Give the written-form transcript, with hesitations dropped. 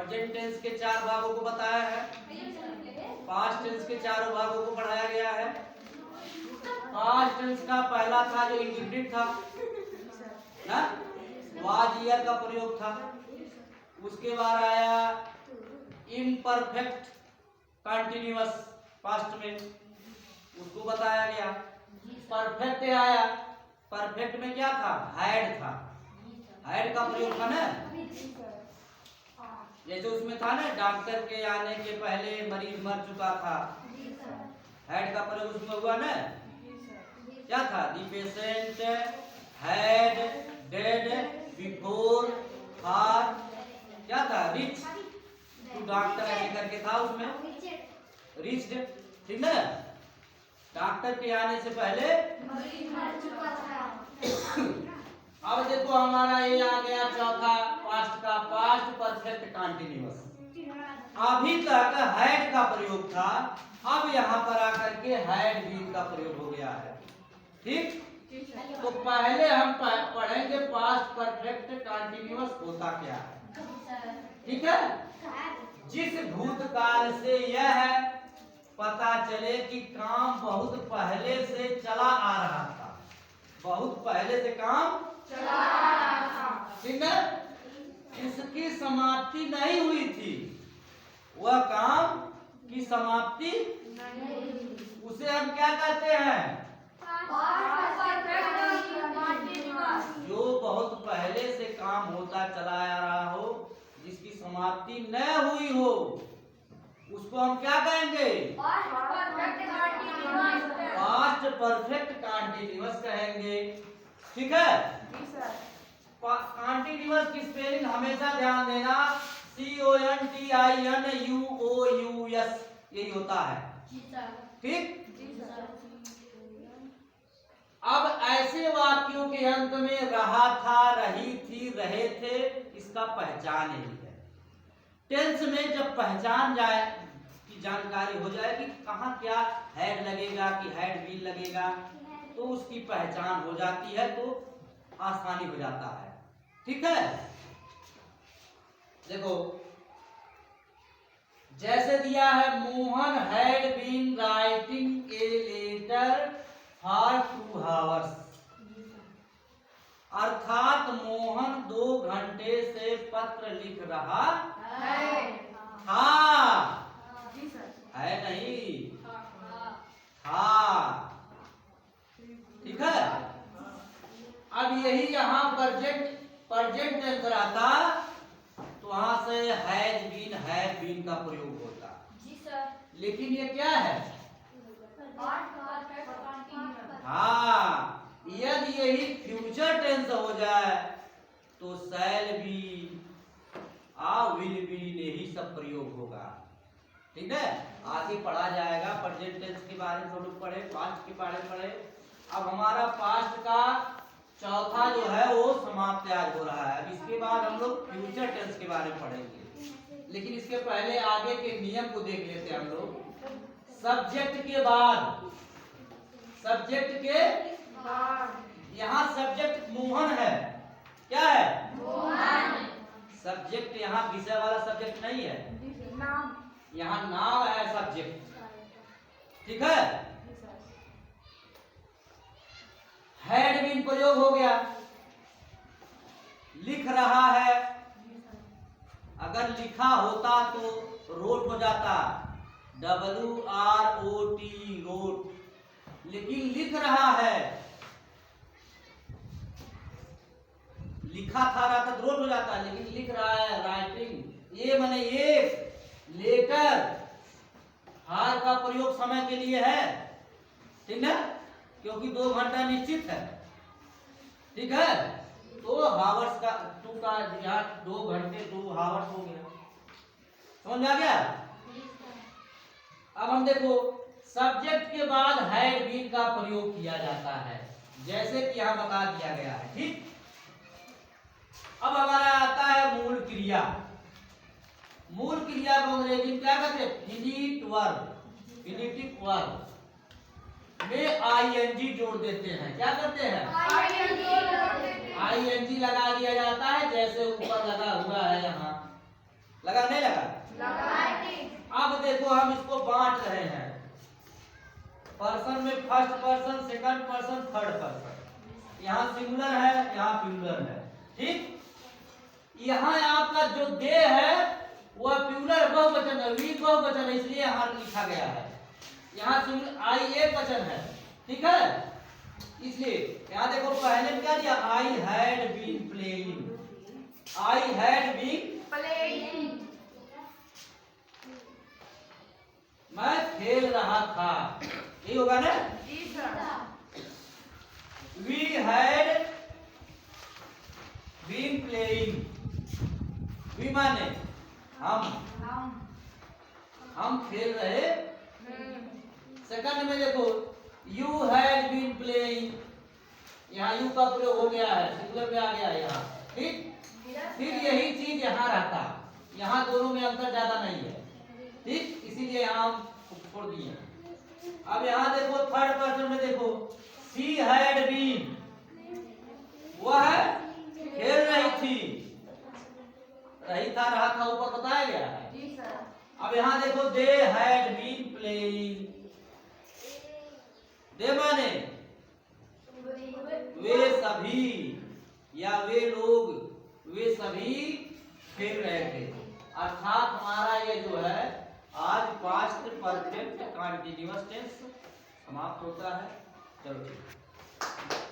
Present tense के 4 भागों को बताया है, पास्ट टेंस के 4 भागों को पढ़ाया गया है। पास्ट टेंस का पहला था जो इंडिफिनिट था ना, वाज ईयर का प्रयोग था। उसके बाद आया इम्परफेक्ट कंटिन्यूअस पास्ट में, उसको बताया गया। परफेक्ट आया, परफेक्ट में क्या था, हैड था, हैड का प्रयोग था ना। जैसे उसमें था ना, डॉक्टर के आने के पहले मरीज मर चुका था, हैड का प्रयोग उसमें हुआ ना। क्या था, the patient had dead before for, क्या था, रिच टू डॉक्टर ऐसे करके था उसमें, रिच्ड, ठीक ना, डॉक्टर के आने से पहले मरीज मर चुका था। अब देखो हमारा ये आ गया चौथा पास्ट का, पास्ट परफेक्ट कंटिन्यूअस। अभी तक हैड का प्रयोग था, अब यहाँ पर आकर के हैड बीन का प्रयोग हो गया है। ठीक, तो पहले हम पढ़ेंगे पास्ट परफेक्ट कंटिन्यूअस होता क्या है। ठीक है, जिस भूतकाल से यह पता चले कि काम बहुत पहले से चला आ रहा था, बहुत पहले से काम चला आ रहा था, ठीक है, उसकी समाप्ति नहीं हुई थी, वह काम की समाप्ति नहीं, उसे हम क्या कहते हैं, जो बहुत पहले से काम होता चला आ रहा हो, जिसकी समाप्ति न हुई हो, उसको हम क्या कहेंगे, पास्ट परफेक्ट कंटिन्यूअस कहेंगे। ठीक है, कंटिन्यूअस की स्पेलिंग हमेशा ध्यान देना, CONTINUOUS यही होता है। ठीक, अब ऐसे वाक्यों के अंत में रहा था, रही थी, रहे थे, इसका पहचान यही है। टेंस में जब पहचान जाए की जानकारी हो जाए कि कहाँ क्या हैड लगेगा कि हैड बीन लगेगा, तो उसकी पहचान हो जाती है, तो आसानी हो जाता है। ठीक है, देखो जैसे दिया है, Mohan had been writing a letter for 2 hours, अर्थात मोहन 2 घंटे से पत्र लिख रहा है, है नहीं था। ठीक है, अब यही यहाँ प्रेजेंट टेंस रहता, तो वहां से हैज बीन, हैव बीन का प्रयोग होता। जी सर, लेकिन ये क्या है, हाँ, यदि यही फ्यूचर टेंस हो जाए तो शैल बी, विल बी, यही सब प्रयोग होगा। ठीक है, आगे पढ़ा जाएगा, प्रेजेंट टेंस के बारे में थोड़ा पढ़े, पास्ट के बारे में पढ़े। अब हमारा पास्ट का चौथा जो है वो समाप्त आज हो रहा है। अब इसके बाद हम लोग फ्यूचर टेंस के बारे में पढ़ेंगे, लेकिन इसके पहले आगे के नियम को देख लेते हैं हम लोग। सब्जेक्ट के बाद, सब्जेक्ट के बाद, यहाँ सब्जेक्ट मोहन है, क्या है, मोहन। सब्जेक्ट यहाँ विषय वाला सब्जेक्ट नहीं है, यहाँ नाम है सब्जेक्ट। ठीक है, हैड बीन प्रयोग हो गया, लिख रहा है, अगर लिखा होता तो रोट हो जाता, WROT, रोट, लेकिन लिख रहा है, लिखा था रहता तो रोट हो जाता, लेकिन लिख रहा है, राइटिंग, ये माने एक, लेटर, हार का प्रयोग समय के लिए है, ठीक है, क्योंकि 2 घंटा निश्चित है। ठीक है, तो हावर्स का 2 का यहाँ 2 घंटे 2 हावर्स हो गया, समझ आ गया। अब हम देखो सब्जेक्ट के बाद हैड बीन का प्रयोग किया जाता है, जैसे कि यहाँ बता दिया गया है। ठीक, अब हमारा आता है मूल क्रिया। मूल क्रिया को अंग्रेजी में क्या कहते हैं, फिनिट वर्ब, फिनिटिव वर्ब में ING जोड़ देते हैं। क्या करते हैं, ING लगा दिया जाता है, जैसे ऊपर लगा हुआ है, यहाँ लगा नहीं लगा? अब देखो हम इसको बांट रहे हैं पर्सन में, first person, second person, third person. यहाँ सिंगुलर है, यहाँ प्लूरल है, ठीक। यहाँ आपका जो दे है वह प्लूरल बहुवचन है, वी बहुवचन है, इसलिए यहाँ लिखा गया है। यहाँ सिंगुलर आई एक वचन है, ठीक है, इसलिए यहाँ देखो पहले क्या दिया, I had been playing, I had been playing, मैं खेल रहा था, ये होगा ना। We had been playing, we माने हम खेल रहे। सेकंड में देखो यू हैड बीन प्लेइंग, यहाँ यू का प्रयोग हो गया है, सिंगुलर में आ गया है यहाँ, ठीक। फिर यही चीज यहाँ रहता, यहाँ दोनों में अंतर ज्यादा नहीं है, ठीक, इसीलिए यहाँ हम छोड़ दिए। अब यहाँ देखो थर्ड पर्सन में देखो सी हैड बीन, वह खेल रही थी, रही था, रहा था, ऊपर बताया गया है। अब यहाँ देखो दे हैड बीन प्लेइंग, दे माने वे सभी या वे लोग, वे सभी खेल रहे थे। अर्थात हमारा ये जो है आज पास्ट परफेक्ट कंटीन्यूअस टेंस समाप्त होता है। चलो ठीक।